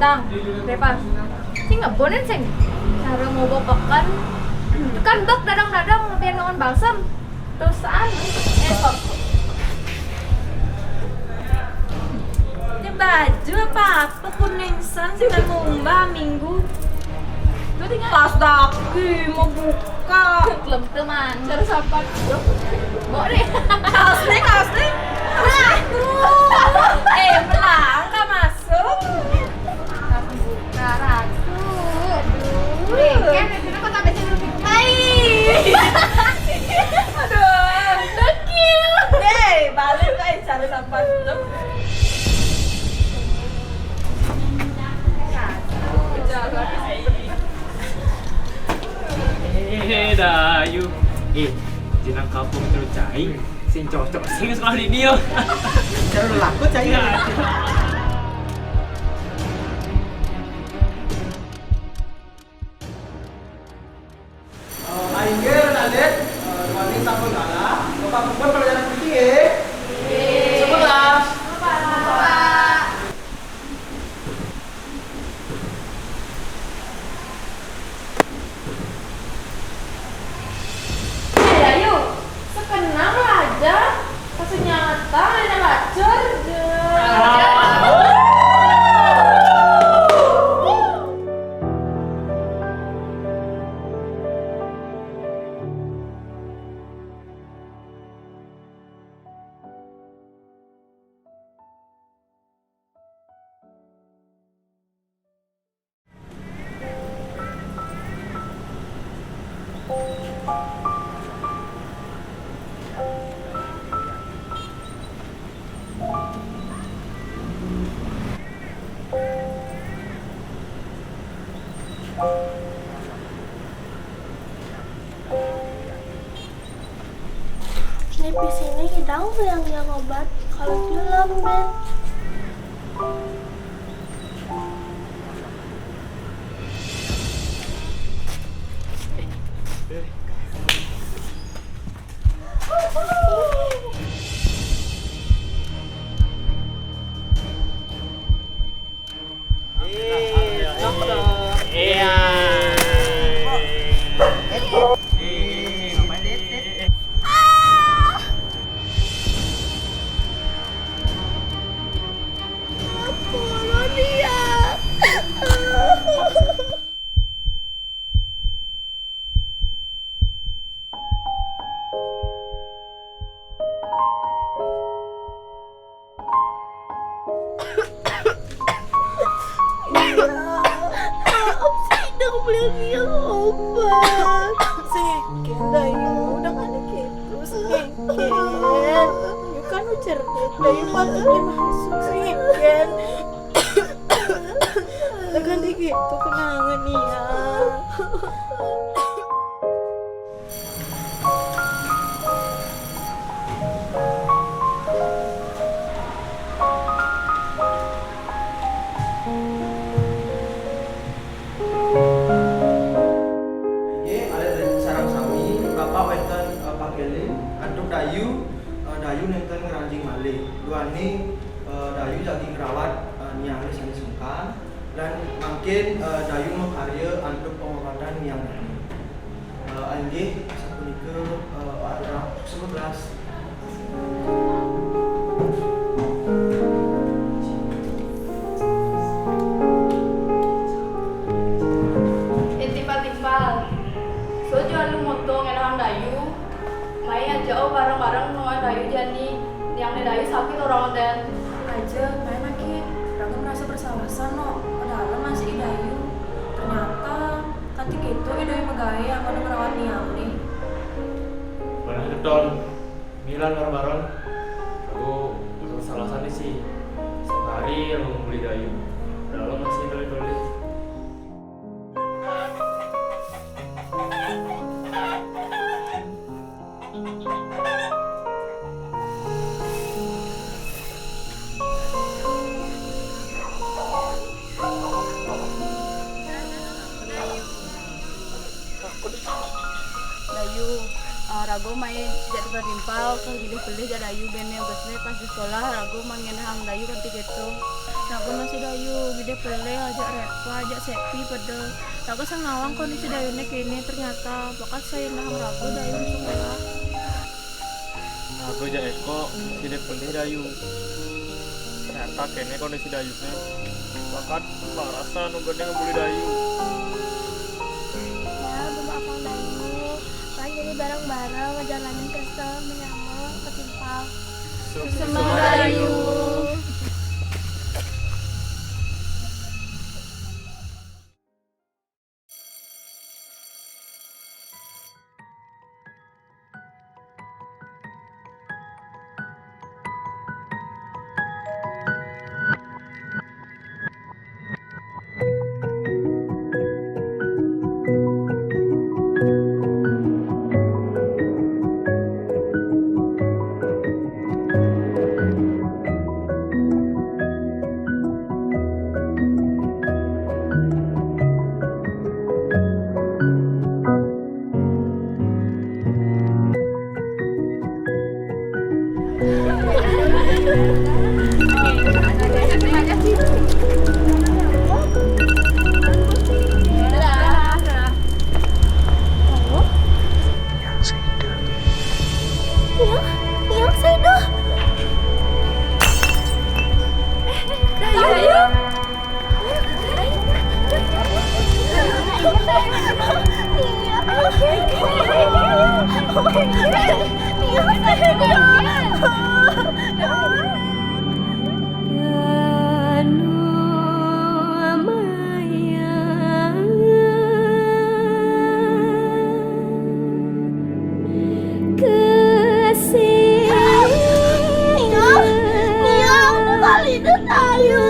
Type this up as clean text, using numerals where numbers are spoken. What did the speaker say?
Tang, Repa. Sing ngebonen sing. Cara ngobo pekan. Kan bak dadang-dadang biar nongon balsam. Terusan. Esok. Ini baju apa kuning san sih kan ngumba minggu. Tuh tinggal tas daki mau buka. Klem teman. Cara sapat. Boleh. Kaos nih. Belang nggak masuk. Buka ratu. Kan itu kok sampai sini lebih Aduh, dekil. balik guys cari sampah tuh. Dayu. Jenang kampung terus cai. Sing cocok sing sekolah di dia. Jangan laku cai. Ainggil Nadet, kami sampun kalah. Bapak perempuan pelajaran fikih ya. 11. Ayo, sekenang aja. Kasih nyata, ada bacor. Di sini kita yang obat kalau film Ben. Dayu patutnya masuk sih kan. Tekan gitu kenangan nih ya. Dayu nenten ngeranjing malih. Duani Dayu lagi ngerawat niang sing sungkan dan mungkin Dayu mau karya untuk pengobatan niang ini. Anggih sapunika ada 11. Timpal. So jangan lu motong elang Dayu. Main aja bareng-bareng noa Dayu jani yang Dayu sakit orang dan Aja, main lagi. Raga merasa bersalah no. Padahal masih Dayu. Ternyata ketika itu Dayu megaya yang pada merawat niang nih. Benar betul. Milan bareng-bareng. Aku butuh salah satu sih. Sehari yang mau beli Dayu. Dalam masih beli-beli. Dayu Rago main tidak tertimpal ke gilih-gilih Dayu bene besne pas di sekolah Rago mangin hang Dayu kan gitu. Naga masih Dayu, gede pele ajak Reva, ajak Sepi pada. Naga sang nawang kondisi Dayunya kini ternyata bakat saya nah ragu Dayu sekolah. Aku aja Eko, gede pelih Dayu. Ternyata kene kondisi Dayunya bakat parasa nunggunya ngebully Dayu. Ya, bermaafan Dayu. Kan jadi bareng-bareng ngejalanin kesel, menyamuk, ketimpal. Semangat Dayu. Terima kasih. Dadah. Yang saya Dayu. Nia, aku kali itu tayu.